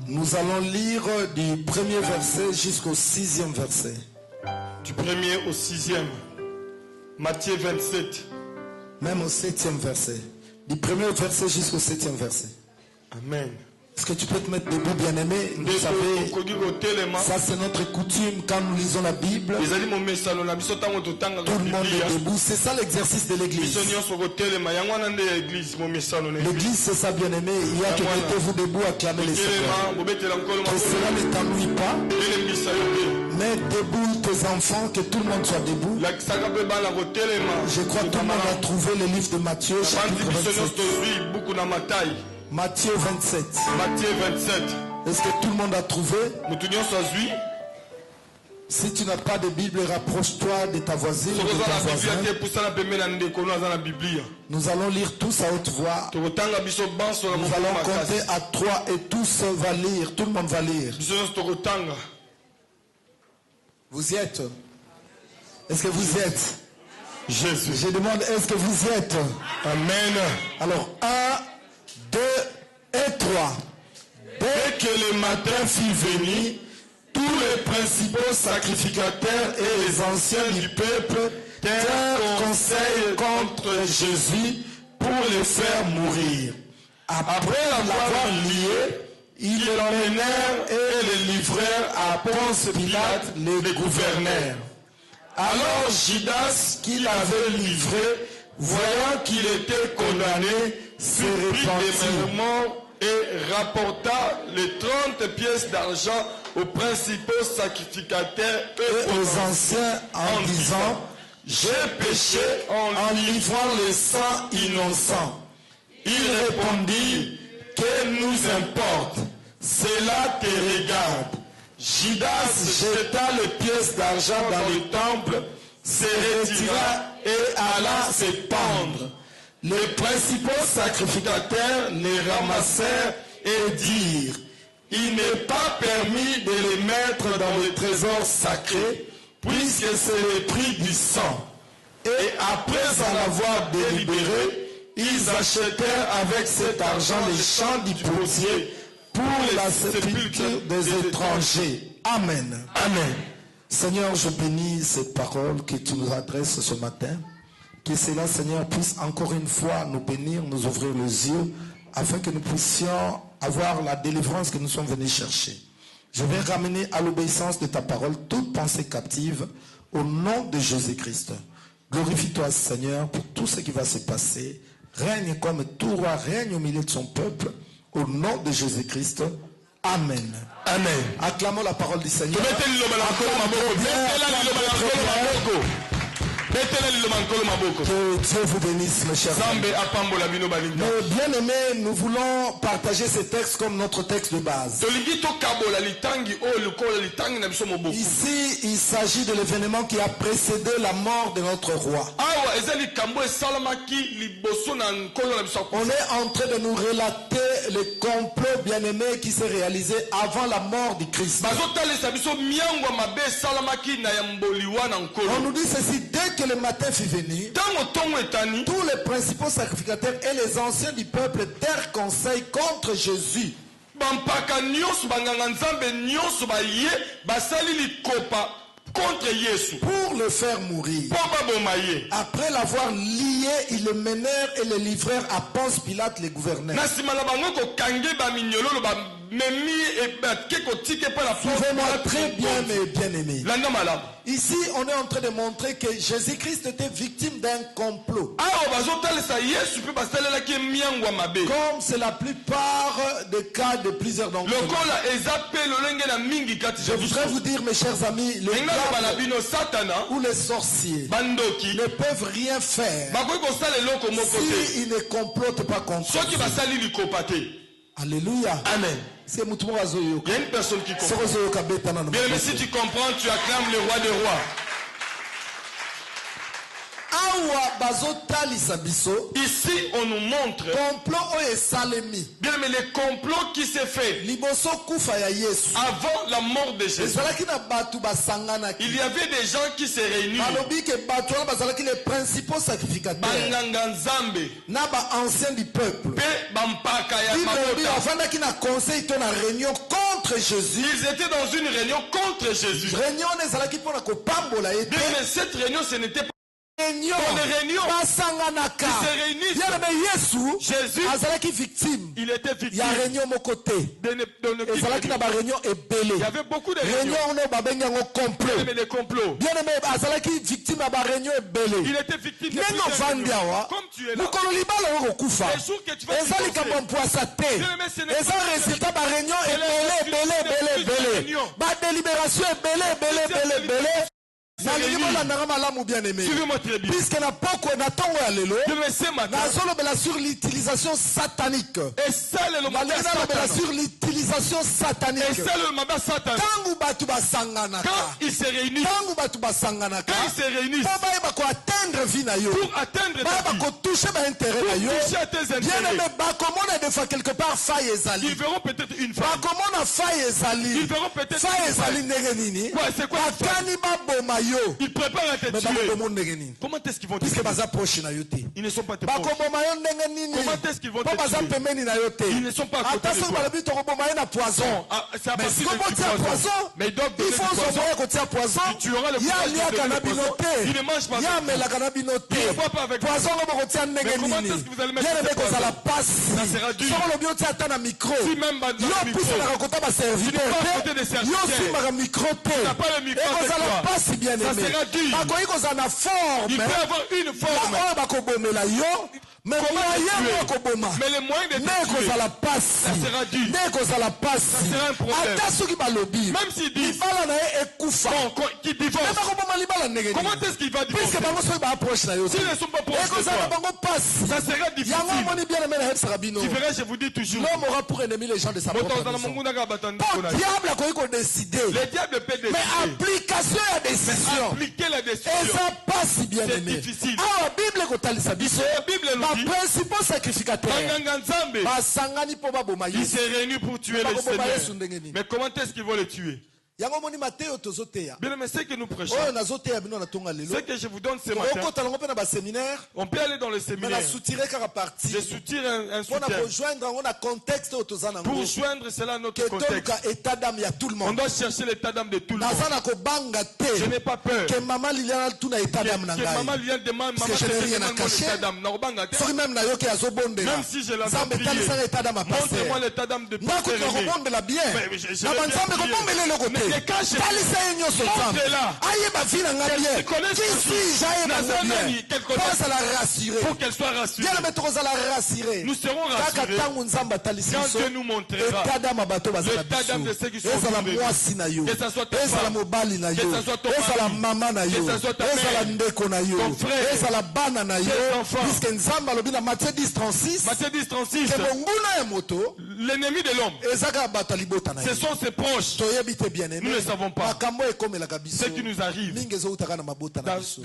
Nous allons lire du premier verset jusqu'au 6e verset. Du premier au 6e. Matthieu 27. Même au 7e verset. Du premier verset jusqu'au 7e verset. Amen. Est-ce que tu peux te mettre debout, bien-aimé? Vous savez, ça c'est notre coutume quand nous lisons la Bible. Tout le monde est debout. C'est ça l'exercice de l'église. L'église, c'est ça, bien-aimé. Il y a que mettez-vous debout, acclamez les Seigneurs. Que cela ne t'ennuie pas. Mets debout tes enfants, que tout le monde soit debout. Je crois que tout le monde a trouvé le livre de Matthieu, chapitre 27. Matthieu 27. Matthieu 27. Est-ce que tout le monde a trouvé? Si tu n'as pas de Bible, rapproche-toi de ta voisine. De ton voisin. Nous allons lire tous à haute voix. Nous allons compter à 3 et tous va lire. Tout le monde va lire. Vous y êtes? Est-ce que vous y êtes? Jésus. Je demande, est-ce que vous y êtes? Amen. Alors, 1, 2 et 3. Dès que le matin fut venu, tous les principaux sacrificateurs et les anciens du peuple tinrent conseil contre Jésus pour le faire mourir. Après l'avoir lié, ils l'emmenèrent et le livrèrent à Ponce Pilate, le gouverneur. Alors Judas, qui l'avait livré, voyant qu'il était condamné, se repentit et rapporta les 30 pièces d'argent aux principaux sacrificateurs et aux anciens en disant: j'ai péché en livrant le sang innocent. Il répondit: que nous importe, cela te regarde. Judas jeta les pièces d'argent dans le temple, se retira et alla se pendre. Les principaux sacrificateurs les ramassèrent et dirent: il n'est pas permis de les mettre dans le trésor sacré, puisque c'est le prix du sang. Et après en avoir délibéré, ils achetèrent avec cet argent les champs du potier pour la sépulture des étrangers. Amen. Amen. Seigneur, je bénis cette parole que tu nous adresses ce matin. Que cela, Seigneur, puisse encore une fois nous bénir, nous ouvrir les yeux, afin que nous puissions avoir la délivrance que nous sommes venus chercher. Je vais ramener à l'obéissance de ta parole toute pensée captive au nom de Jésus-Christ. Glorifie-toi, Seigneur, pour tout ce qui va se passer. Règne comme tout roi, règne au milieu de son peuple, au nom de Jésus-Christ. Amen. Amen. Acclamons la parole du Seigneur. Que Dieu vous bénisse, mes chers amis. Mais bien aimés, nous voulons partager ces textes comme notre texte de base. Ici, il s'agit de l'événement qui a précédé la mort de notre roi. On est en train de nous relater le complot bien-aimé qui s'est réalisé avant la mort du Christ. On nous dit ceci: dès que le matin fut venu, tous les principaux sacrificateurs et les anciens du peuple tinrent conseil contre Jésus. Pour le faire mourir. Après l'avoir lié, ils le menèrent et le livrèrent à Ponce Pilate, le gouverneur. Suivez-moi très bien, mes bien-aimés. Ici, on est en train de montrer que Jésus-Christ était victime d'un complot. Comme c'est la plupart des cas de plusieurs d'entre nous. Je voudrais vous dire, mes chers amis, le diable ou les sorciers ne peuvent rien faire s'ils ne complotent pas contre Dieu. Alléluia. Amen. Il y a une personne qui comprend. Bien, mais si tu comprends, tu acclames le roi des rois. Ici, on nous montre bien mais les complots qui s'est fait avant la mort de Jésus. Il y avait des gens qui se réunissent. Anciens du peuple. Contre Jésus. Ils étaient dans une réunion contre Jésus. Mais cette réunion, ce n'était pas une réunion. Ils se réunissent. Jésus, il était victime. Il y avait beaucoup de réunions. Mais des complots. Il était victime de plusieurs réunions. Comme tu es là, les jours que tu vas suivez-moi très bien. Puisque sur l'utilisation satanique. Et ça le sur l'utilisation satanique. Et ça le mandat satanique. Quand ils se réunissent. Pour atteindre ta vie. Pour toucher à tes intérêts. Ils verront peut-être une faille. Ils verront peut-être une faille. C'est quoi la faille? Ils préparent à te tuer. Comment est-ce qu'ils vont te tuer? Ils ne sont pas tes proches. Comment est-ce qu'ils vont te tuer? Ils ne sont pas à côté de toi. C'est à partir de poison. Mais ils doivent donner du poison. Tu auras le pouvoir de donner du poison. Ils ne mangent pas avec toi. Ils ne boivent pas avec toi. Mais comment est-ce que vous allez mettre ce poison? Ça sera dur. Si même dans le micro, tu n'es pas à côté des serviteurs. Tu n'as pas le micro avec toi. Ça sera dur. Il peut avoir une forme. Mais les moyens de te tuer, ça sera dur. Ça sera un problème. Même s'il dit qu'il divorce, comment est-ce qu'il va divorcer? S'ils ne sont pas proches de toi, ça sera difficile. Tu verras, je vous dis toujours, l'homme aura pour ennemi les gens de sa propre maison. Le diable peut décider. Mais application à décision. Appliquer la décision, et ça passe bien c'est aimé. difficile. La Bible nous dit, principal sacrificateur, il s'est réuni pour tuer les Seigneurs. Mais comment est-ce qu'ils vont le tuer? Bien, mais ce que nous prêchons, ce que je vous donne ce matin, on peut aller dans le séminaire. Je soutire un soutien. Pour joindre cela à notre contexte, on doit chercher l'état d'âme de tout le monde. Je n'ai pas peur que maman Liliane demande mon état d'âme. Même si je l'entends prier, montre-moi l'état d'âme de Père Aimé. Ne cache pas. Montre-la. Pour qu'elle soit rassurée. Nous serons rassurés quand Dieu nous montrera l'état d'âme de ceux qui sont tombés. Que ce soit ta femme, que ce soit ton mari, que ce soit ta mère, ton frère, tes enfants. Matthieu 10:36, l'ennemi de l'homme, ce sont ses proches. Nous ne savons pas. Ce qui nous arrive, des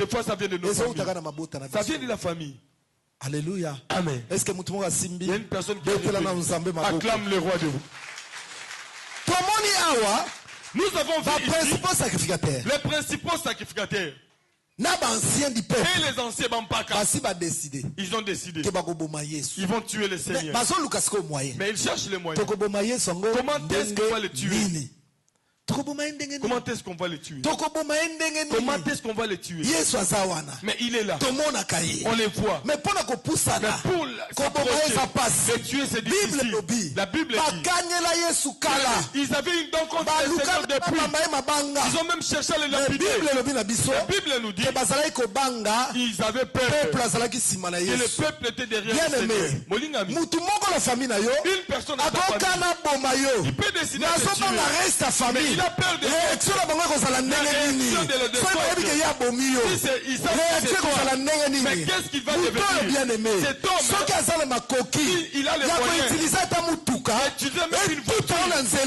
fois ça vient de nos familles. Ça vient de la famille. Alléluia. Amen. Est-ce que il y a une personne qui acclame le roi de vous? Nous avons vu ici les principaux sacrificateurs. Et les anciens Bampaka, ils ont décidé. Ils vont tuer le Seigneur. Mais ils cherchent les moyens. Comment est-ce qu'on va le tuer? Comment est-ce qu'on va le tuer? Comment est-ce qu'on va le tuer? Mais il est là. On les voit. Mais pour s'approcher de tuer, c'est difficile. La Bible dit, ils avaient une dent contre le Seigneur depuis. Ils ont même cherché à le lapider. La Bible nous dit, ils avaient peur. Et le peuple était derrière le Seigneur. Une personne dans ta famille, il peut décider de tuer. Mais il a peur de réaction de mais qu'est-ce qu'il va devenir? Cet homme, il a les moyens d'utiliser même une voiture pour te renverser.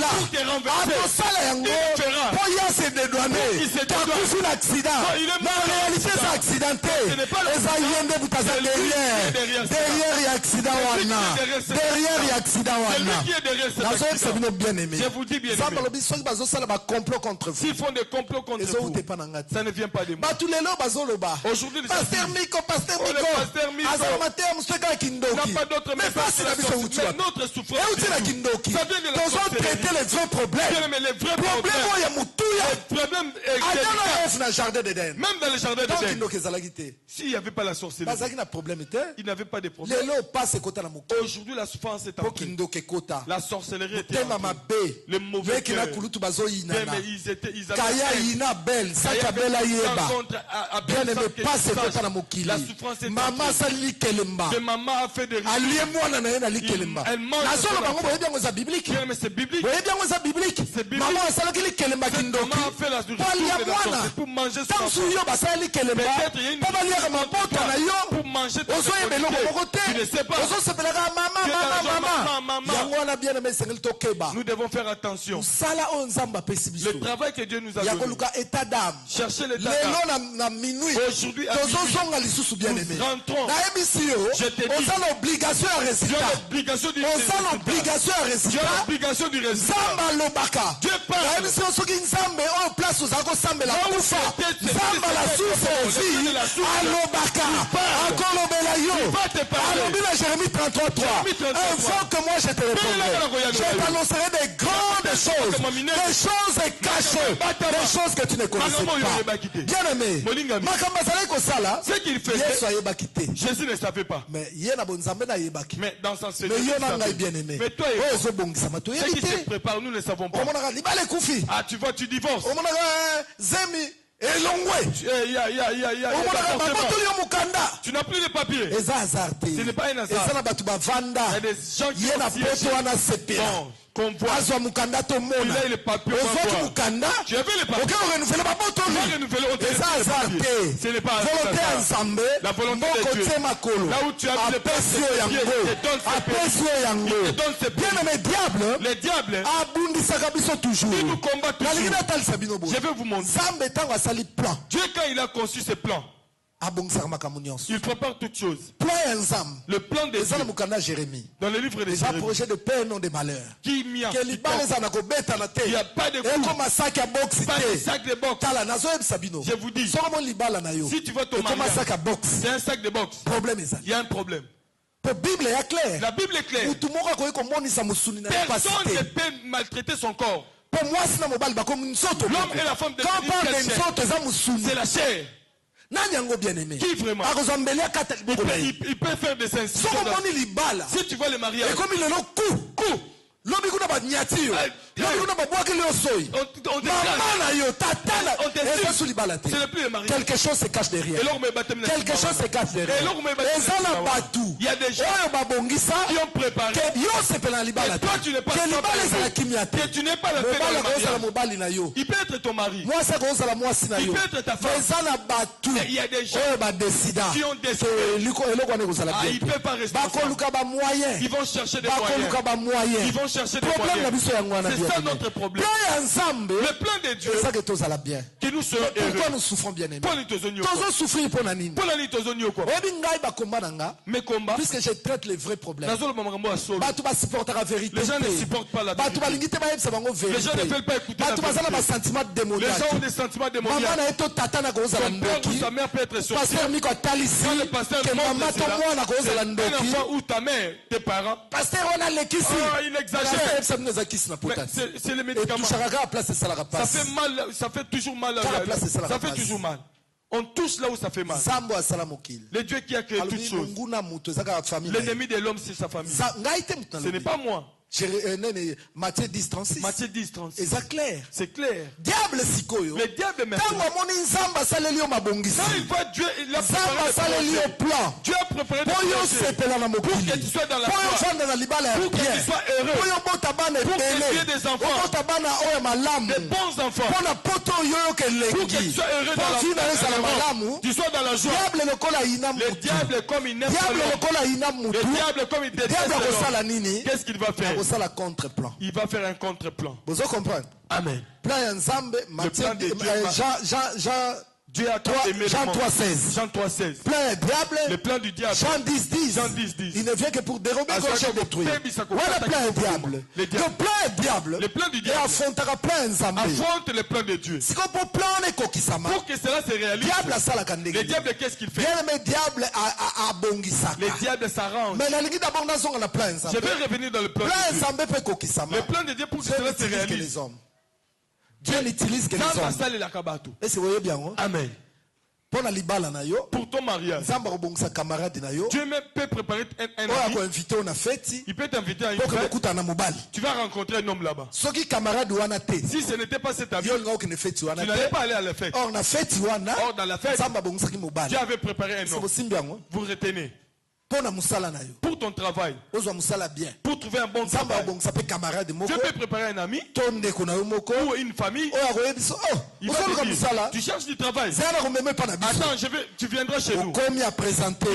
Il fera. s'est dédouané. Il s'est Tu as dédouané. cousu l'accident. Non, il est Mais mort en dans réalité, l'accident. c'est accidenté. Ce n'est pas Et ça l'accident. y est, vous C'est lui qui est derrière. derrière ça. Derrière, il y a accident. C'est lui qui wana. est derrière cet Derrière, il y a accident. accident. C'est lui wana. qui est derrière cet Nazo, accident. c'est bien aimé. Je vous dis bien aimé. Zamba lobi soki bazosala ba complot contre vous. S'ils font des complots contre Ezo vous, ute pa na ngati. ça ne vient pas de moi. Batu lelo bazoloba. Aujourd'hui, les Pasteur gens Miko, Pasteur Oh, le Miko. Pasteur Miko. Azala mater museka kindoki. n'a pas d'autre Mais message pas sur la la biso sortie. utua. Mais notre souffrance, Et uti la c'est tout. kindoki. Ça vient de la Tozo sorcellerie. traiter les vrais problèmes. Bien, mais les vrais Problème problèmes, oyo ya mutuya. le problème est Adana délicat. F na jardin d'Eden. Même dans le jardin Tant d'Éden, kindoki ezalaki te. s'il n'y avait pas la sorcellerie, Bazaki na problème te. il n'avait pas de problème. Lelo passe kota na mokili. Aujourd'hui, la souffrance est Po entrée. kindoki kota. La sorcellerie était Tema entrée. mabe. Le mauvais Yeki na cœur. kulutu bazoyina Mais na. ils avaient Kaya fait- yina belle. Saka belle ayeba. Bien aimé, passe kota na mokili. La souffrance est Mama entrée. sali kelemba. Que maman a fait des riches. Alie mwana na ye na likelemba. Elle mange Nazolo son bango enfant. boye bien eza biblique. Bien, mais c'est biblique. Boye bien eza biblique. C'est biblique. Maman asalaki likelemba kindoki. Maman a fait la Po alia retour de la mwana. sorcellerie pour manger son Tansu enfant. yo basali kelemba. Peut-être il y a une Po baliaka mabota na yo. pour manger ton Ozoyeba eloko moko te. Tu ne sais pas. Ozosepelaka mama Tu es dans la mama maman. yango wana bien aimé esengeli tokeba. Nous devons faire attention. mosala oyo nzambe apesi biso Le travail que Dieu nous a ya donné. koluka état d'âme Cherchez l'état lelo d'âme. na minuit Aujourd'hui, à tozozonga lisusu bien aimé nous rentrons. nayebisi yo Je te dis. oza na obligation ya Tu as résultat l'obligation du oza na résultat. obligation ya Tu as résultat l'obligation du résultat. nzambe alobaka Dieu parle. nayebisi yo soki nzambe oyo place ozala kosambela Là où kufa c'est- nzambe la source Le Dieu ovi de la source. alobaka parle. akolobela yo Il va te parler. alobi na Jérémie 33:3 Jérémie 33:3. invoque moi je te répondrai je t'annoncerai des grandes choses des choses cachées des choses que tu ne connaissais pas bien aimé makambo azalaki kosala Ce qu'il faisait, yesu ayebaki te Jésus ne savait pas. mais ye na bonzambe nayebaki Mais dans sa mais yo na ngai bien aimé Mais toi et oyo moi, ezobongisama ce toyebi qui se te prépare, nous ne savons pas. omonaka libala ekufi Ah, tu vois, tu divorces. omonaka zemi elongwe omonaka babotoli yo mokanda Tu n'as plus de papier. eza hasard te Ce n'est pas un hasard. eza na bato bavanda Il y a des gens qui ye na ont siégé. poto wana sepela Bon, qu'on voit. azwa mokanda tomona Il a le papier, on va ozwaki voir. mokanda Tu avais le papier. oke korenuvele On va babotoli renouveler, on te eza laisse le hasard papier. te Ce n'est pas un volonté ya hasard. nzambe La volonté de moko Dieu. te makolo Là où tu as mis le apesi yo papier, yango il te donne ses apesi yo Il te yango donne ses bien aimé diable Les diables, abundisaka biso toujours ils nous combattent nalingi toujours. natalisa bino boye Je vais vous montrer. nzambe ntango asali plan Dieu, quand il a conçu ses plans, abongisaka makambo nyonso il prépare toutes choses. plan ya nzambe Le plan de eza na Dieu, mokanda ya jérémie dans le livre de eza Jérémie, projet de paix non de malheur qui m'y a ke libala eza na kobetana te Il n'y a pas de coup, ekoma saki ya boxi pas de te sac de boxe. tala nazoyebisa bino Je vous dis, soko mo libala na yo si tu vas te ekoma marier, saki ya boxi c'est un sac de boxe. problème ezali Il y a un problème. po bible ya claire La Bible est claire. mutu moko akoki komonisa mosuni na ye pasi Personne ne te peut maltraiter son corps. po mwasi na mobali bakomi nzoto L'homme et la femme de quand on parle quelle de chair? nzoto eza mosuni C'est la chair. nani yango bien aimé Qui vraiment? akozwa mbeli akata liboko na ye Il peut faire des incisions. soko omoni libala Si tu vois le mariage, ekomi lelo ku lobi kuna banyati yo lobi kuna babwakeli yo soyi on te mama na yo tata na On te eza suit. su libala te Ce n'est plus le mariage. quelque chose se cache derrière Et l'homme est baptême quelque chose se cache derrière Et l'homme est baptême eza na batu Il y a des gens oyo babongisa qui ont préparé. ke yo sepela na libala Et te toi, tu n'es pas ke libala préparé. ezala kimia te Que tu n'es pas le fait dans mobali le akozala mariage. mobali na yo Il peut être ton mari. mwasi akozala mwasi na Il yo peut être ta femme. eza na batu Il y a des gens oyo badesida qui ont décidé. eloko wana ekozala Ah, bien il te peut pas rester ensemble. bakoluka bamoyen Ils vont chercher des moyens. bakoluka bamoyen Ils vont chercher des problème na moyens. biso yango wana C'est bien ça aimé. notre problème. plan ya nzambe Le plan de Dieu, eza ke tozala bien que nous serons pourquoi heureux. nous souffrons bien aimé Paul est aux oignons. tozosouffrir mpo na nini Paul est aux oignons. oyebi ngai bakomba na nga Mes combats, puisque je traite les vrais problèmes Nazolo Mamangambo a sauvé. bato basupportaka vérité Les gens ne te. supportent pas la bato vérité. balingi te bayebisa bango Les gens ne veulent pas vérité écouter la bato baza na vérité. basentiment Les gens ont démoniaque des sentiments mama démoniaques. na ye to tata na kozala Ton père ou ndoki ta mère peut être sorti. paster miko atalisi Quand le pasteur ke mama montre to cela, mwana kozala c'est un ndoki enfant ou ta mère, tes parents. paster wana alekisi Oh, il exagère. yebisa bino eza kisi na Mais potati c'est les médicaments. etushaka kaka place esalaka Ça pasi fait mal, ça fait toujours mal. Car la place est ça, la Ça fait base. toujours mal. On touche là où ça fait mal. nzambo asala mokili Le Dieu qui a créé toutes alobi choses. monguna moto eza kaka famille na ye. L'ennemi de l'homme, c'est sa famille. ngai te moto Ce n'est pas moi. nene Matthieu 10:36 Matthieu 10, 36. eza clair C'est clair. diable sikoyo Le diable ntango maintenant. amoni nzambe asaleli yo mabongisi Quand il voit Dieu, il a nzambe préparé asaleli des yo projets. plan Dieu a préparé des mpo yo projets. sepela na Pour que mokili tu sois dans la mpo yo foi. ofanda na libala ya Pour que bien tu sois heureux. mpo yo obota bana Pour que tu aies ebele des enfants. obota bana oyo malamu Des bons enfants. mpo na poto Pour que tu sois heureux dans la tu sois dans la joie. Le diable est comme il n'aime pas l'homme. Le diable comme il déteste l'homme. Qu'est-ce qu'il va faire? Il va faire un contre-plan. Vous comprenez? Amen. Le plan de Dieu. Dieu a aimé Jean 3,16. Jean 3,16. Le plan du diable. Jean 10,10. Jean 10,10. Il ne vient que pour dérober, gaucher et détruire. Voilà le plan du diable. Le plan du diable. Et affronte le plan de Dieu. Pour que cela se réalise. Le diable, qu'est-ce qu'il fait? Le diable s'arrange. Je vais revenir dans le plan de Dieu. Le plan de Dieu pour que cela se réalise. Dieu n'utilise que les hommes. Et c'est vous voyez bien. Amen. Pour ton mariage, Dieu même peut préparer un ami. Il peut t'inviter à une fête. Tu vas rencontrer un homme là-bas. Si ce n'était pas cet ami, tu n'allais pas aller à la fête. Or, dans la fête, Dieu avait préparé un homme. Vous retenez. Pour ton travail, pour trouver un bon travail, Dieu peut préparer un ami ou une famille. Il va te dire, tu cherches du travail. Attends, tu viendras chez nous. Il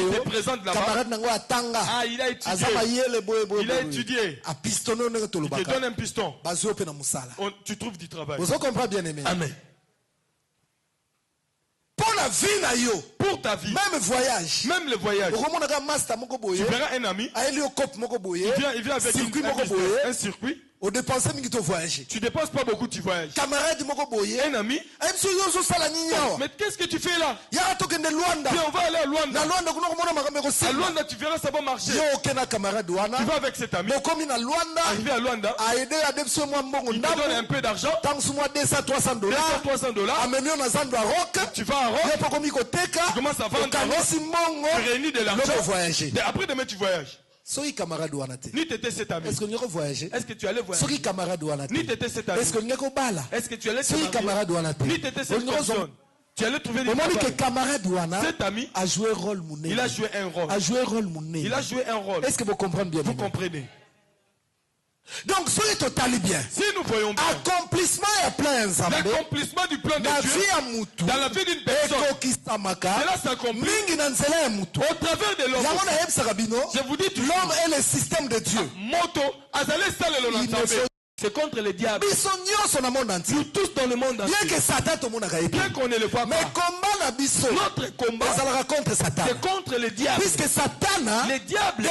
te présente là-bas. Ah, il a étudié. Il a étudié. Il te donne un piston. Tu trouves du travail. Vous comprenez bien aimé? Amen. Pour ta vie, même le voyage, tu verras un ami, il vient avec un circuit. Tu dépenses pas beaucoup, tu voyages. Un ami. Mais qu'est-ce que tu fais là? Viens, on va aller à Luanda. À Luanda, tu verras ça va marcher. Tu vas avec cet ami. Arrivé à Luanda, il te donne un peu d'argent. 200-300 $. Tu vas à Rock. Tu commences à vendre. Tu réunis de l'argent. Après demain, tu voyages. Ni t'étais cet ami. Est-ce que tu voyager? Est-ce que tu allais voyager? Ni t'étais cet ami. Est-ce que tu allais te marier? Ni t'étais cette personne. Tu allais trouver du travail. Cet ami a joué un rôle. Il a joué un rôle. Il a joué un rôle. Est-ce que vous comprenez bien? Vous comprenez? Donc, soyez totalement bien. Si nous voyons bien, l'accomplissement du plan de Dieu dans la vie d'une personne, cela s'accomplit au travers de l'homme. Je vous dis, l'homme est le système de Dieu. C'est contre le diable. Nous tous dans le monde entier. Bien qu'on ne le voit pas. Notre combat, c'est contre le diable. Puisque Satan, le diable,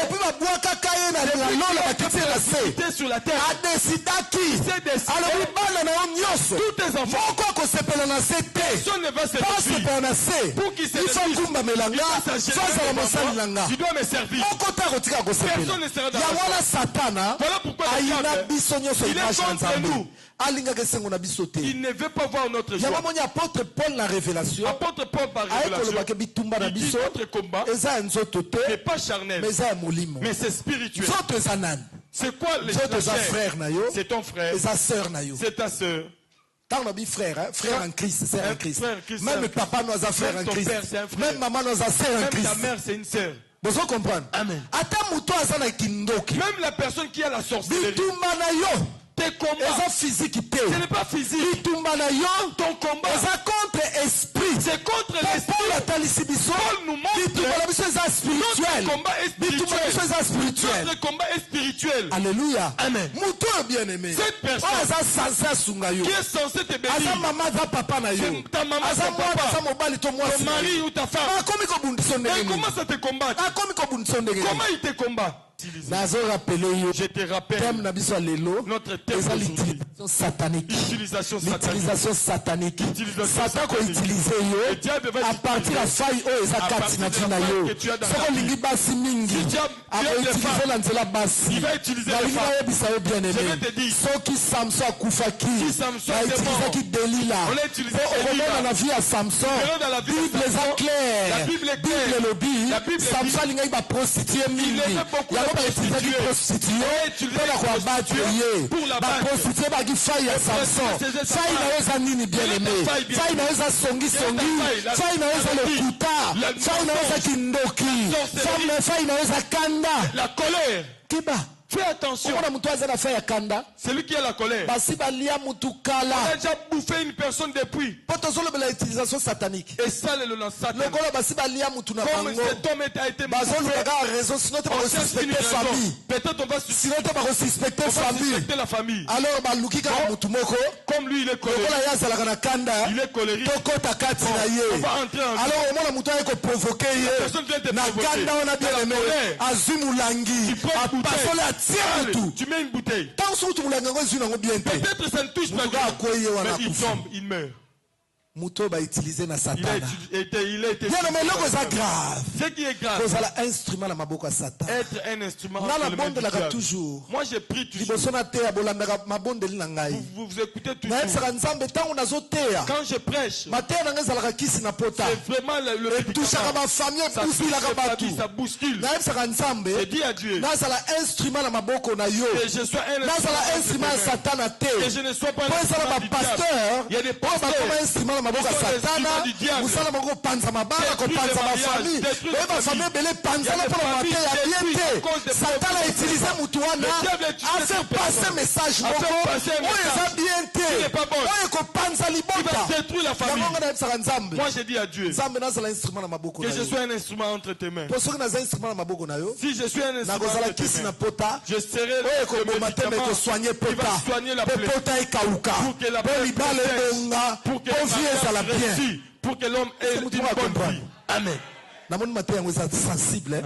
sur la terre, a décidé tous tes enfants, personne ne va se réjouir. Pour qu'il se réjouisse, tu dois me servir. Personne ne sera dans la Satan. Voilà pourquoi le diable, il est contre nous. Il ne veut pas voir notre joie. Apôtre Paul la révélation. Apôtre Paul par révélation. Il dit notre combat n'est pas charnel, mais c'est spirituel. C'est quoi les frères? C'est ton frère. C'est ta soeur. Frère en Christ, sœur en Christ. Même papa nous a frère en Christ. Même maman nous a sœur en Christ. Même ta mère c'est une sœur. Vous comprenez? Amen. Même la personne qui a la sorcellerie. Tes combats, physique, ce n'est pas physique. Ton combat, c'est contre l'esprit. Paul nous montre notre combat est spirituel. Notre combat est spirituel. Alléluia. Amen. Cette personne qui est censée te bénir, c'est ta maman, ton papa, ton mari ou ta femme. Elle commence à te combattre. Comment il te combat? Je te rappelle notre thème l'utilisation satanique. L'utilisation satanique. Satan a utilisé à partir de la faille que tu as dans ta vie. Il va utiliser les femmes. Je vais te dire, si Samson on l'a utilisé dans la vie à Samson. La Bible est claire. La Bible Samson a prostitué. Pour la prostituée qui faille à Samson. Faille n'a nini bien aimé. Faille n'a songi. Faille n'a le kuta. Faille n'a kindoki. Faille n'a kanda. La colère. Kiba. Fais attention. C'est lui qui a la colère. On a déjà bouffé une personne depuis. Et ça, le lance Satan. Comme cet homme a été bouffé, on cherche une raison. Peut-être on va suspecter la famille. Comme lui, il est colérique. Il est colérique. On va entrer en lui. La personne vient te provoquer. Tu mets une bouteille. Peut-être ça ne touche pas lui. Mais il tombe, il meurt. Il a été grave. Ce qui est grave, être un instrument entre les mains du diable. Moi j'ai pris toujours. Vous écoutez toujours. Quand je prêche, c'est vraiment le médicament. Ça bouscule. Je dis à Dieu que je sois un instrument de Satan. Que je ne sois pas un instrument du diable. Il y a des pasteurs. Satana, musala moko panza mabala ko panza ma famille. Eba famille belé panza na pour mater ya bienté. Satana a utilisé mutuana a fait passer message moko. Oye za bienté. Oye ko panza libota. Détruire la famille. Moi je dis à Dieu que je sois un instrument entre tes mains. Si je suis un instrument entre tes mains, je serai le médicament qui va soigner la plaie. Pour que la plaie pour que pour que l'homme ait une bonne vie. Amen. Sensible.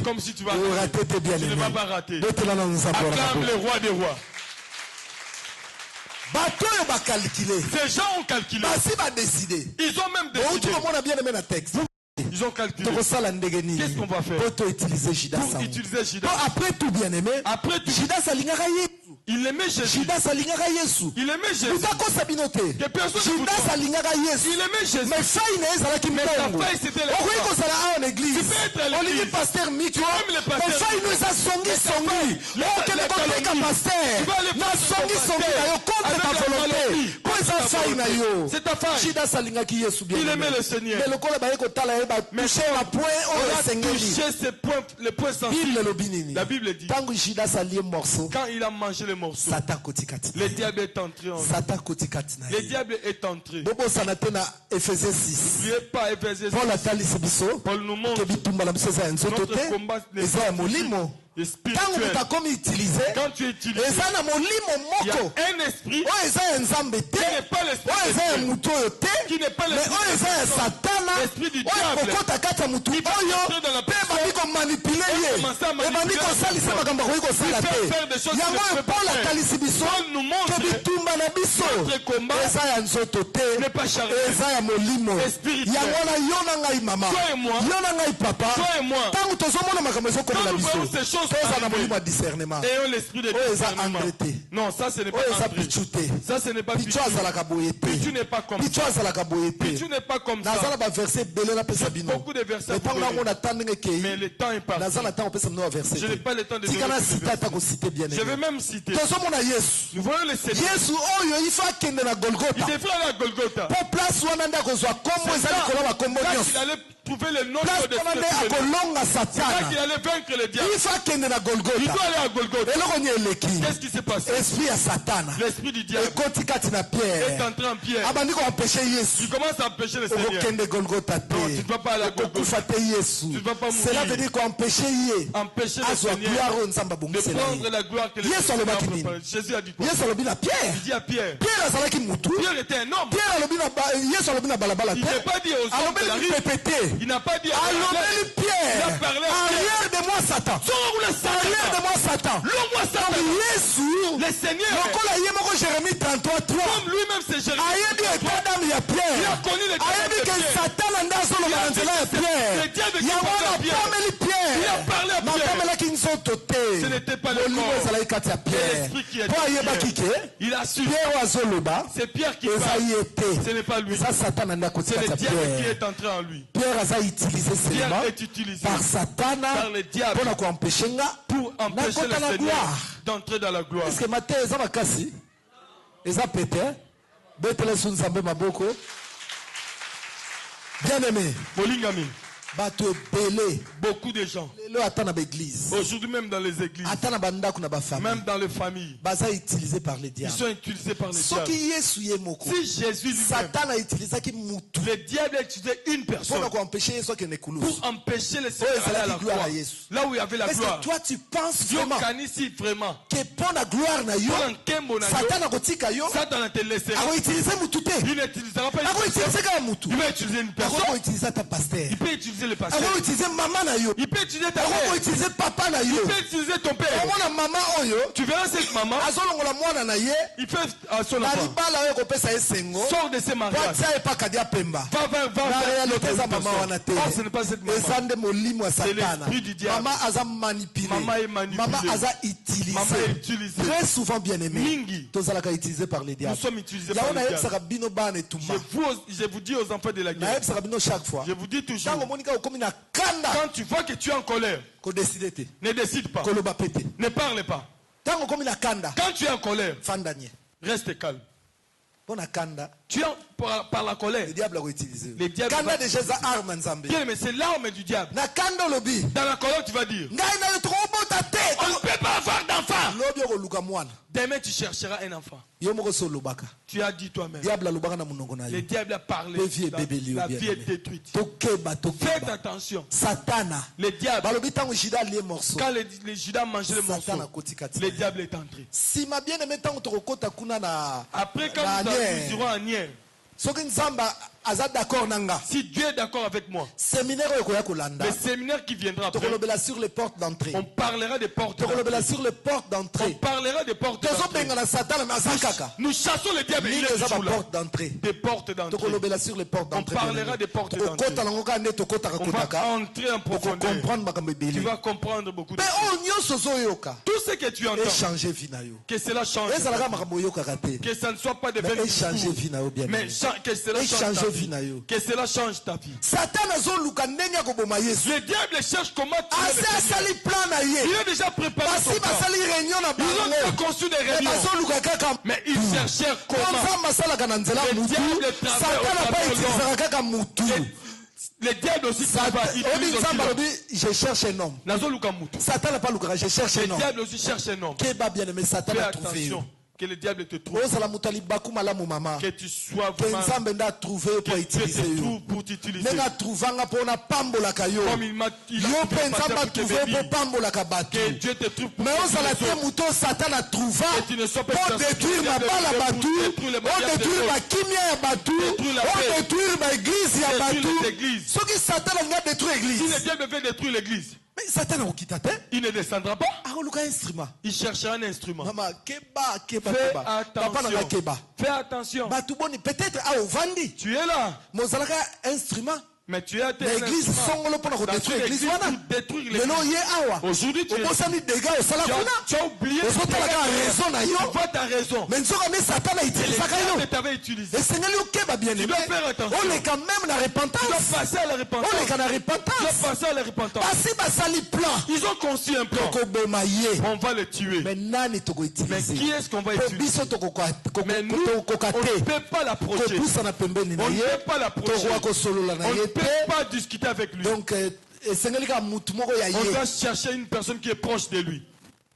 Comme si tu vas rater. Tu ne vas pas rater. Acclame le roi des rois. Ces gens ont calculé. Ils ont même décidé. Ils ont calculé. Qu'est-ce qu'on va faire pour utiliser Judas? Après tout, bien aimé, il aimait Jésus. Il aimait Jésus. Que personne ne il aimait Jésus. Mais sa faille c'était la foi. Tu peux être à l'église. Tu aimes le pasteur. C'est ta faille. Il aimait le Seigneur. Mais on a touché le point sensible. La Bible dit quand il a mangé le morceau, le diable est entré en lui. Le diable est entré. N'oubliez pas Ephésiens 6. Paul nous montre notre combat spirituel. Quand tu utilises, il y a un esprit qui n'est pas l'esprit qui n'est pas l'esprit du diable qui va entrer dans la personne et commencer à manipuler faire des choses qu'il ne peut pas faire. Paul nous montre notre combat n'est pas charnel, spirituel. Toi et moi, quand nous voyons ces choses ayons l'esprit de discernement. Non, ça ce n'est pas André. Ça ce n'est pas Pichu. Pichu n'est pas comme ça. Pichu n'est pas comme ça. Beaucoup de versets. Mais le temps est parti. Je n'ai pas le temps de dire. Je vais même citer. Nous voyons le Seigneur. Il devrait aller à Golgotha. Il allait trouver le nom de Dieu. Il allait vaincre le diable. Il doit aller à Golgotha. Qu'est-ce qui s'est passé? L'esprit du diable est entré en Pierre. Il commence à empêcher le Seigneur. Non, tu ne vas pas aller à Golgotha. Tu ne vas pas mourir. Cela veut dire qu'empêcher empêcher le Seigneur de prendre la gloire que le Seigneur a préparée. Jésus a dit quoi? Il dit à Pierre. Pierre était un homme. Il n'a pas dit aux hommes de la rive. Il n'a pas dit à Pierre. Il a parlé à arrière de moi Satan. Arrière de moi Satan. Le Seigneur. Jérémie 33, 3. Comme lui-même c'est Jérémie. Il a connu le diable de Pierre. Il a parlé à Pierre. Ce n'était pas le corps. C'est l'esprit qui est Pierre. Il a su. C'est Pierre qui parle. Ce n'est pas lui. C'est le diable qui est entré en lui. Pierre est utilisé par Satan, par le diable pour empêcher le Seigneur d'entrer dans la gloire. Est-ce que Matthieu est ma kasi? Est-ce pété? Bien aimé. bato belé Beaucoup de gens. lelo ata na l'église Aujourd'hui même dans les églises. ata na bandako na ba Même famille dans les familles. baza utilisé par les Ils diables sont utilisés par les soki diables. Yesu ye moko Si Jésus lui-même, Satan a utilisé ki mutu le diable a utilisé une personne pour empêcher Yesu akende kulusu. pour empêcher les Seigneur d'aller à la gloire croix. à Jésus. Là où il y avait la Est-ce gloire. que toi tu penses Dieu vraiment canisse vraiment. que pour la gloire na yo Pour un kembo na yo, Satan akotika yo Satan ne te laissera. ako utiliser mutu te Il n'utilisera pas une ako personne. utiliser kaka mutu Il va utiliser une personne. ako utiliser ta pasteur Il peut utiliser le pasteur. ako utiliser maman na yo Il peut utiliser ta ako mère. utiliser papa na yo Il peut utiliser ton père. omona mama oyo Tu verras cette maman. azolongola mwana na ye Il fait à son na enfant. libala oyo kopesa ye sengo Sors de ses po mariages. atia ye paka dia pemba Va na vers réalité eza l'autre mama wana te personne. Oh, ce n'est pas cette maman. eza nde molimo ya C'est satana l'esprit du diable. mama aza manipulé Maman est manipulée. mama aza Maman est utilisé utilisée. très souvent bien aimé Mingi. tozalaka utilisé par les Nous diables sommes utilisés yango par le diable. nayebisaka bino bana etumba Je vous dis aux enfants de la guerre. nayebisaka bino chaque fois Je vous dis toujours. ntango omonika okomi na kanda Quand tu vois que tu es en colère, kodeside te ne décide pas. koloba pe te Ne parle pas. ntango okomi na kanda Quand tu es en colère, fanda nie reste calme. mpo na kanda Tu es par la colère. le diable akoutilize Le diable kanda va- déjà eza arme ya nzambe Bien, mais c'est l'arme du diable. na kanda olobi Dans la colère, tu vas dire ngai na yo tokobota te on ne peut pas avoir d'enfant. lobi okoluka mwana Demain, tu chercheras un enfant. yo moko so olobaka Tu as dit toi-même. diable alobaka na monoko na Le yo diable a parlé. Pe vie ebebeli yo La bien vie est aimé. détruite. tokeba Faites tokeba attention. satana Le diable, balobi ntango juda alie morceau quand les Judas mangeaient le satana morceau, akoti kati le diable est entré. nsima bien aimé ntango tokokota kuna na Après, quand na nous Anier, irons à Nier, soki nzambe aza d'accord na nga si Dieu est d'accord avec moi, séminaire oyo ekoya kolanda le séminaire qui viendra après, tokolobela sur les portes d'entrée on parlera des portes d'entrée. tokolobela sur les portes On d'entrée parlera des portes d'entrée. tozobengana satana me aza kaka Nous chassons le diable. Il mingi est eza toujours là. baporte d'entrée Des portes d'entrée. tokolobela sur les portes On d'entrée parlera des portes d'entrée. tokokota nango kaka nde tokotaka On va kotaka entrer en profondeur. okocomprendre makambo Tu ebele vas comprendre beaucoup de mpe choses. oyo nyonso ozoyoka Tout ce que tu entends, echange vie na yo que cela change. ezalaka makambo oyokaka te Que ça ne soit pas des mais vains echange discours. vie na yo bien Mais que cela change echange ta vie vie. na yo Que cela change ta vie. satana azoluka ndenge ya koboma yesu Le diable cherche comment tuer le ase Seigneur. asali plan na ye Il a déjà préparé son basi plan. basali réunion na Ils ont déjà bango conçu des me réunions. bazoluka kaka Mais ils cherchaient po comment. nzambe asalaka na nzela Le mutu diable travaille satana au mpa tableau etilisaka kaka mutu Le diable aussi travaille. Il obi utilise aussi nzambe l'homme. alobi je cherche un homme Nazoluka mutu. satana mpa alukaka je cherche Le un homme diable aussi cherche un homme. keba bien aimé Fais satana atrouve yo attention que le diable te trouve. ozala moto alibaku malamu mama Que tu sois ke vraiment. nzambe nde atrouve yo mpo Que Dieu autilize te yo trouve pour t'utiliser. ndenge atrouvanga mpo napambolaka yo Comme il a yo trouvé mpe pasteur nzambe pour atrouve tes yo bébés. mpo pambolaka bato Que Dieu te trouve pour me t'utiliser. ozala te moto oyo satana atrouva Que tu ne sois pas mpo une personne détruire qui a mabala détruire batu détruire les mariages des odétruire autres. bakimia ya batu Détruire la paix. odétruire baeglise ya Détruire batu les églises. soki satana alingi adétruire Si le église diable veut détruire l'église, mais satana akokita te il ne descendra pas. akoluka instrument Il cherchera un instrument. mama keba keba Fais keba papa nanga attention. keba Fais attention. bato boni peut-être awa ovandi Tu es là, mozalaka instrument mais tu es à na église songolo mpona kodétruire église wana détruire lelo l'église. ye awa Aujourd'hui, tu obosani dega osala tu kuna as oublié. ozotalaka raison na Tu yo vois ta raison. me nzoka nde satana Le itilisaka diable yo t'avait utilisé. esengeli okeba bien Tu aimé dois faire attention. oleka même na Tu dois repentance passer à la repentance. oleka na Tu dois repentance passer à la repentance. basi basali plan Ils ont conçu un plan. tokoboma ye On va le tuer. me nani Mais tokoutilize qui est-ce qu'on va po utiliser? biso Mais nous, tokoka on ne te peut pas l'approcher. kopusana pembeni na On ne ye peut pas l'approcher. tokoka kosolola na On ne ye peut te pas discuter avec lui. donc esengeli kaka mutu moko ya On ye doit chercher une personne qui est proche de lui.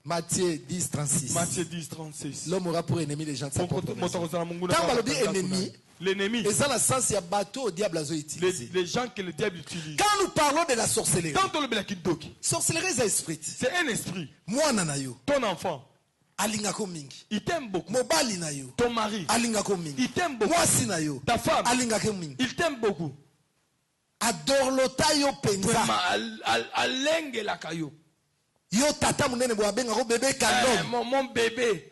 Matthieu 10 36 Matthieu 10, 36. l'homme aura pour ennemi les gens de sa propre maison. Ntango balobi ennemi L'ennemi, eza na sens ya bato au diable azoutilize les gens que le diable utilise. quand nous parlons de la sorcellerie Quand on le met kidoki, sorcellerie eza esprit c'est un esprit. mwana na yo Ton enfant, alingako mingi il t'aime beaucoup. mobali na yo Ton mari, alingako mingi il t'aime beaucoup. mwasi na yo Ta femme, alingako mingi il t'aime beaucoup. adorlota yo penza Vraiment, alenge la caillou. yo tata monene bo abengako bebe kandom Mon bébé,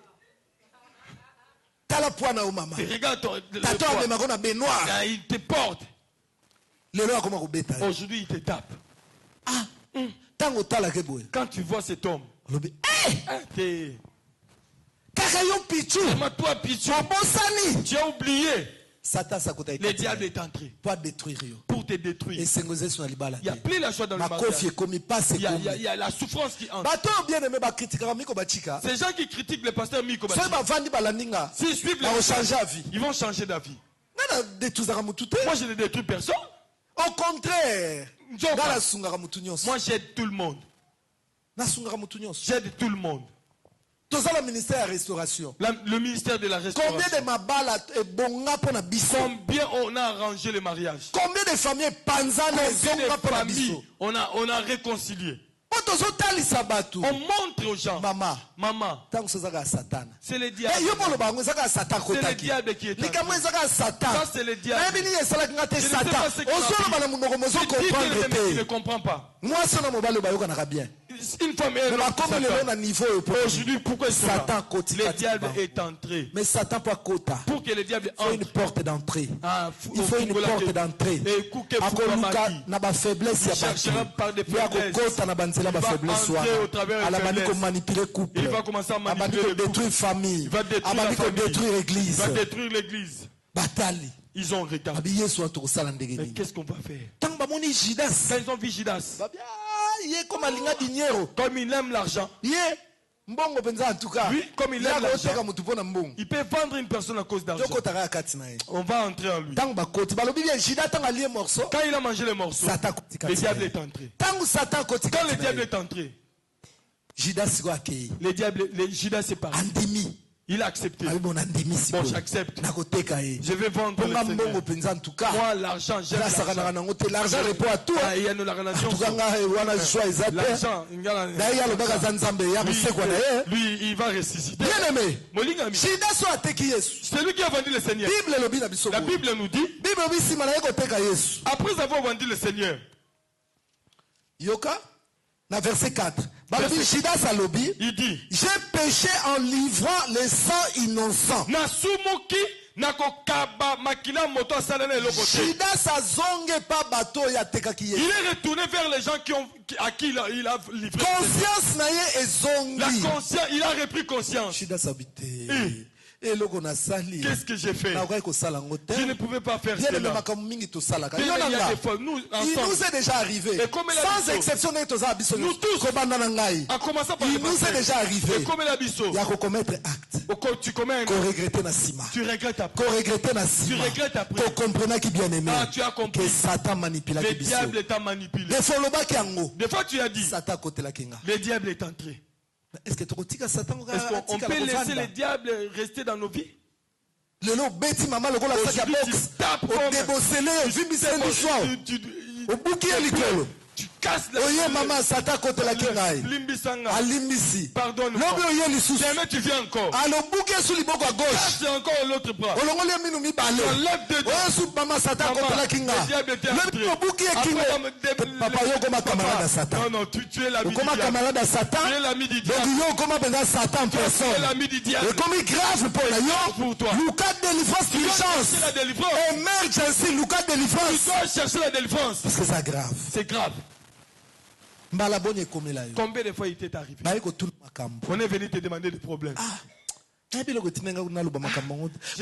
tala poa na yo mama regarde le tata poids. amemako na benoir Il te porte. lelo akoma kobeta yo Aujourd'hui, il te tape. ah ntango otalake boye Quand tu vois cet homme, olobi t'es. kaka yo pichu Comment toi, Pichu, obosani tu as oublié. satan sakota Le diable est entré po adétruire yo pour te détruire. esengo ezesu na libala Il n'y a te plus la joie dans le makofi mariage. ekomi pasi Il y ekomi a la souffrance qui entre. bato oyo bien aimé bakritikaka miko bachika Ces gens qui critiquent le pasteur Miko, soki bavandi balandi nga s'ils suivent les bakochange avis ils vont changer d'avis. nga na détruisaka motu te Moi, je ne détruis personne. au contraire Moi j'aide tout le monde. J'aide tout le monde. Le ministère de la restauration. Le ministère de la restauration. Combien on a arrangé le mariage? Combien de familles on a réconcilié? On montre aux gens. Maman. C'est le diable. C'est le diable qui est en train. Ça c'est le diable. Je ne sais pas ce qu'il ne comprend pas. Une femme est aujourd'hui, pourquoi le diable est entré? Mais Satan peut côté. Pour que le diable entre. Il faut une porte d'entrée. Il faut une porte d'entrée. Faiblesse, il cherchera par des faiblesses. Il va entrer au travers des faiblesses. Il va commencer à manipuler le détruire famille. Il va détruire l'église. Il va détruire l'église. Bataille. Ils ont retardé. Mais qu'est-ce qu'on va faire? Quand ils ont vu Judas, comme il aime l'argent, oui, comme il aime l'argent, il peut vendre une personne à cause d'argent. On va entrer en lui. Quand il a mangé le morceau, le diable est entré. Quand le diable est entré, Judas est parti. Il a accepté. Bon, j'accepte. Je vais vendre le Seigneur. Moi, l'argent, j'aime l'argent. L'argent répond à tout. Lui, il va ressusciter. Bien aimé. C'est lui qui a vendu le Seigneur. La Bible nous dit, après avoir vendu le Seigneur, Yoka, dans verset 4. Il dit, j'ai péché en livrant les sangs innocents. Il est retourné vers les gens à qui il a livré. La conscience, il a repris conscience. Qu'est-ce que j'ai fait? Je ne pouvais pas faire cela. Il nous est déjà arrivé. Sans exception, nous tous, en commençant par il nous est déjà arrivé. Il y a commettre acte. Tu commets un acte. Tu regrettes après. Tu regrettes après. Tu as compris. Que Satan manipule. Le diable t'a manipulé. Des fois tu as dit, le diable est entré. Est-ce qu'on peut laisser le diable rester dans nos vies? Tu casses le Limbisanga. Pardonne-moi. Jamais tu viens encore. Casse encore l'autre bras. Enlève de le diable était entré. Non, non, tu es l'ami du diable. Tu es l'ami du diable. Tu es l'ami du diable. Pour toi. Tu dois chercher la délivrance. Parce que c'est grave. C'est grave. Combien de fois il t'est arrivé? On est venu te demander des problèmes. Je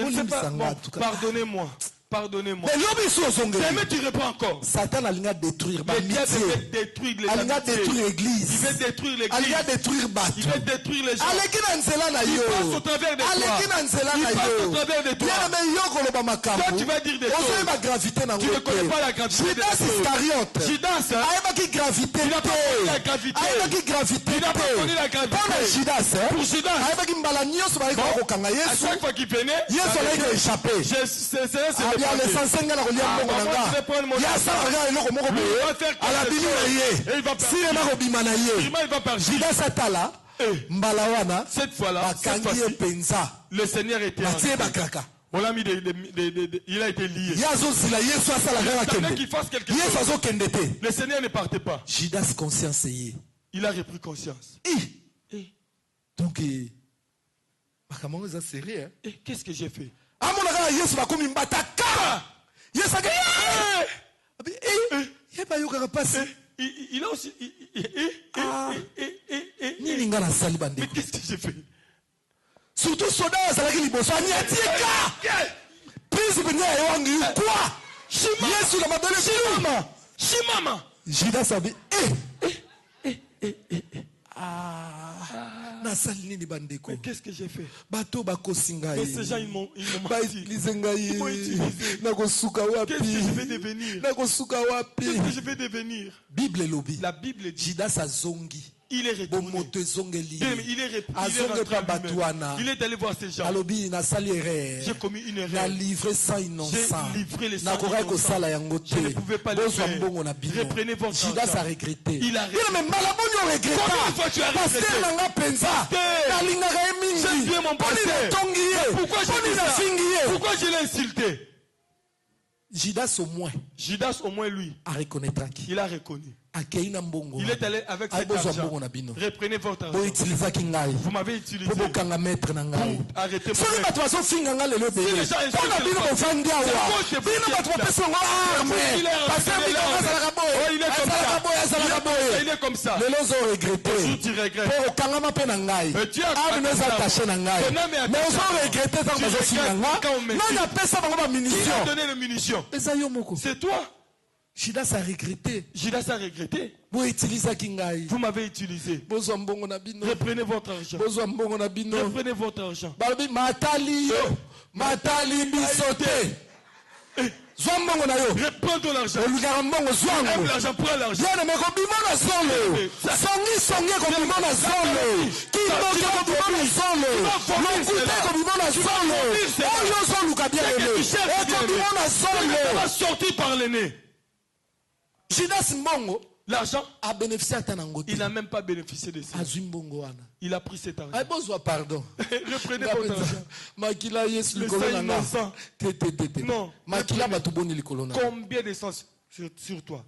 ne sais pas. Bon, pardonnez-moi. Pardonnez-moi. Mais tu réponds encore. Satan a détruire le diable veut détruire les l'église. Il veut détruire l'église. Il veut détruire les gens. Il passe au travers de toi. Il passe au travers de toi. Toi, tu vas dire des choses. Tu ne connais pas la gravité de la chose. Judas, il n'a pas connu la gravité. Il n'a pas connu la gravité. Pour Judas, à chaque fois qu'il venait, il y a l'essentiel il va cette fois-là, le Seigneur était on l'a mis il a été lié. Qu'il fasse quelque chose. Le Seigneur ne partait pas. Judas conscience. Il a repris conscience. Donc, qu'est-ce que j'ai fait? Il a aussi. Mais qu'est-ce que j'ai fait? Surtout soda azalaki liboso aniatika. Quoi? Yesu na mabele Shimama. Judas abi Mais qu'est-ce que j'ai fait? Bato bakosinga Mais ces gens, ils m'ont menti. Ils m'ont utilisé. Qu'est-ce que je vais devenir? Qu'est-ce que je vais devenir? Bible lobby. La Bible dit, Judas azongi. il est retourné. Il est allé voir ces gens. J'ai commis une erreur. J'ai livré les sangs innocents. Je ne pouvais pas le faire. Reprenez votre argent. Judas a regretté. Il a regretté. Mais Combien de fois tu as regretté? J'aime bien mon pasteur. Pourquoi j'ai dit ça? Pourquoi je l'ai insulté? Judas au moins lui a reconnaître. Il a reconnu. Il est allé avec cet argent. Reprenez votre argent. Vous m'avez utilisé pour arrêter mon frère. Si les gens il est comme ça. Aujourd'hui tu regrettes. Tu as donné les munitions. C'est toi. Judas a regretté. Vous m'avez utilisé. Reprenez votre argent. Reprenez votre argent. Reprends ton argent. Aime l'argent, prends l'argent. Tu vas sortir par le nez. Judas Mbongo, l'argent, a bénéficié à Tanangote. Il n'a même pas bénéficié de ça. Il a pris cet argent. Pardon. Reprenez votre argent. Makila yes le sang innocent. Non. Makila batuboni likolona. Combien de sang sur toi?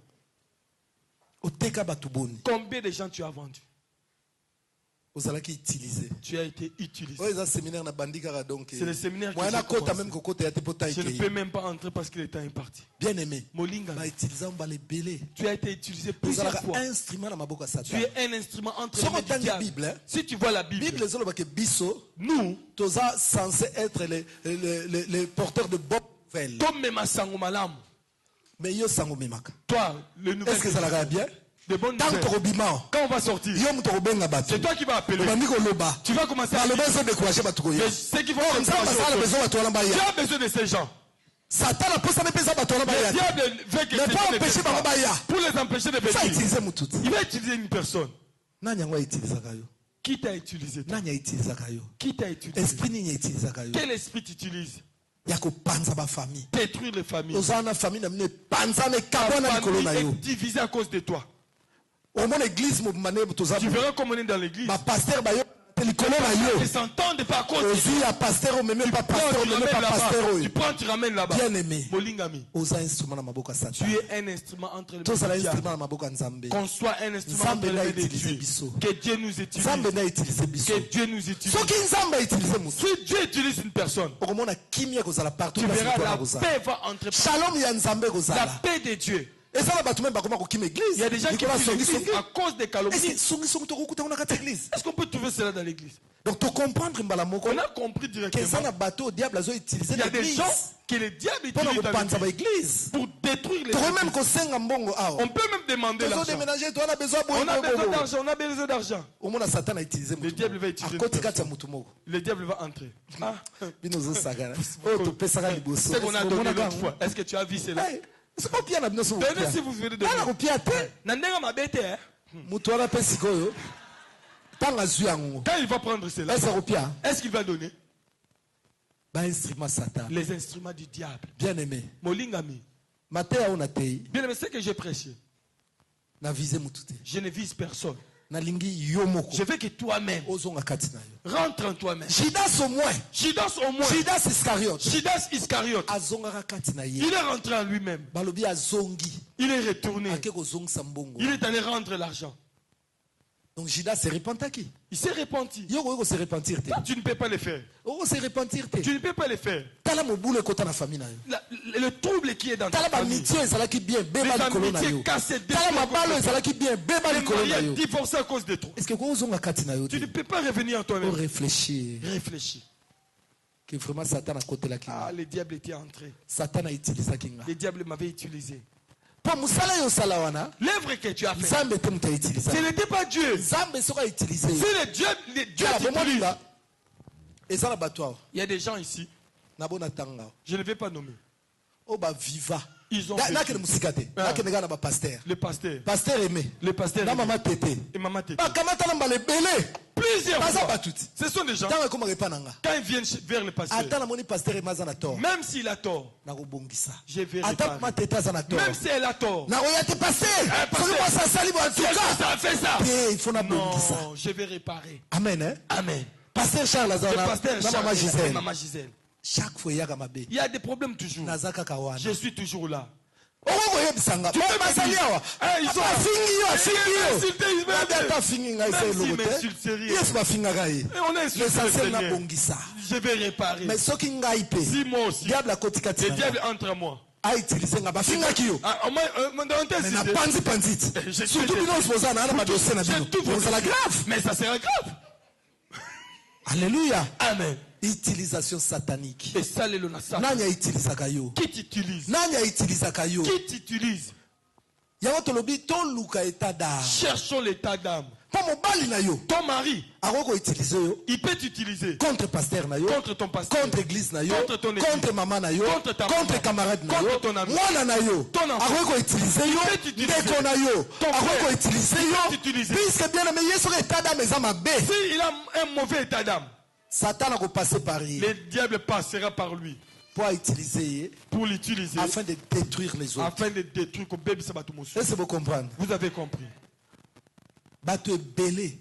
Oteka batuboni. Combien de gens tu as vendu? Tu as été utilisé. C'est le séminaire que je ne peux même pas entrer parce que le temps est parti. Bien aimé. Tu as été utilisé plusieurs fois. Tu es un instrument entre les mains du diable. Si tu vois la Bible, nous sommes censés être les porteurs de bonnes nouvelles. Mais toi, le nouvel. Est-ce que ça va bien? Quand on va sortir, c'est toi qui vas appeler. Tu vas commencer à dire. C'est qui vont tu as besoin de ces gens. Le diable veut que pour les empêcher de venir. Il va utiliser une personne. Qui t'a utilisé? Qui t'a utilisé? Quel esprit t'utilise? Détruire les familles. Ta famille est divisée à cause de toi. Tu verras comme on est dans l'église. Ils s'entendent pas à cause de toi. Tu prends, tu ramènes là-bas. Bien aimé. Tu es un instrument entre les mains du diable. Qu'on soit un instrument entre les mains de Dieu. Que Dieu nous utilise. Que Dieu nous utilise. Si Dieu utilise une personne, tu verras la paix va entrer. La paix de Dieu. Il y a des gens qui fuient l'église à cause des calomnies. Est-ce qu'on peut trouver cela dans l'église? Donc, tu comprends, on a compris directement. Il y a des gens que le diable utilise dans l'église pour détruire les églises. On peut même demander l'argent. On a besoin d'argent, on a besoin d'argent. Le diable va utiliser. Le diable va entrer. C'est qu'on a donné l'autre fois. Est-ce que tu as vu cela? Donnez si vous venez de donner. Quand il va prendre cela, est-ce qu'il va donner? Les instruments du diable. Bien aimé. Molingami. Bien aimé, c'est que j'ai prêché. Je ne vise personne. Je veux que toi-même rentre en toi-même. Judas au moins. Judas Iscariote. Il est rentré en lui-même. Il est retourné. Il est allé rendre l'argent. Donc Judas s'est repenti. Il s'est repenti. Tu ne peux pas le faire. Tu ne peux pas le faire. Le trouble qui est dans ta famille. Les amitiés cassées. Les mariés divorcés à cause de toi. Tu ne peux pas revenir en toi-même. Réfléchis. Que vraiment Satan a côté là. Le diable était entré. Satan a utilisé. Le diable m'avait utilisé. L'œuvre que tu as fait, ce n'était pas Dieu. C'est le Dieu t'utilise. Il y a des gens ici, je ne vais pas nommer. Ils ont le pasteur. Pasteur aimé. Le pasteur aimé. Maman tété. Et maman tété. Plusieurs fois. Ce sont des gens, quand ils viennent vers le pasteur, même s'il a tort, je vais réparer. Même si elle a tort, non, je vais réparer. Amen. Amen. Pasteur Charles, Maman Gisèle. Chaque fois, il y a des problèmes toujours. Je suis toujours là. Ils ont je vais réparer. Mais ce qui si moi aussi, le diable entre moi. Mais ça sera grave. Alléluia. Amen. Utilisation satanique. Et ça, qui t'utilise? Qui t'utilise? Cherchons l'état d'âme. Ton mari, il peut t'utiliser contre pasteur, contre ton pasteur, contre église, contre ton église, contre maman, contre ta maman, contre camarade, contre ton ami, ton enfant, puisque bien aimé, s'il a un mauvais état d'âme, Satan a passé par lui. Le diable passera par lui. Pour l'utiliser afin de détruire les autres. Afin de détruire comme bébé ça va tout Est-ce que vous comprenez? Vous avez compris.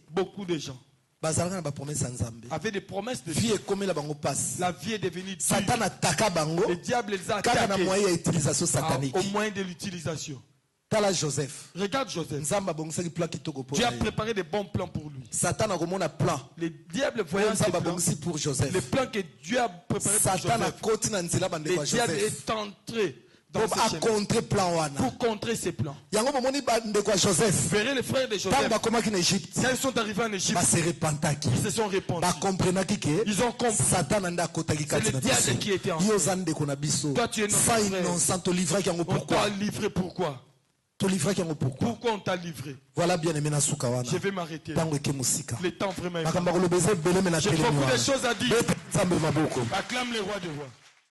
Beaucoup de gens avaient des promesses de vie. La vie est devenue dure. Satan attaque bango. Le diable les a attaqués au moyen de l'utilisation. Joseph. Regarde Joseph. Dieu a préparé des bons plans pour lui. Satan a un plan. Le diable voyant ses plans, pour Joseph. Le plan que Dieu a préparé pour Joseph. Le diable est entré dans pour contrer ses plans. Joseph. Verrez les frères de Joseph. Quand ils sont arrivés en Égypte, ils se sont répandus. Ils ont compris. C'est le diable qui était en train. Toi tu es notre frère. On t'a livré pourquoi? Pourquoi on t'a livré? Voilà bien aimé. Je vais m'arrêter. Le temps vraiment est. J'ai beaucoup de choses à dire. Acclame le roi de rois.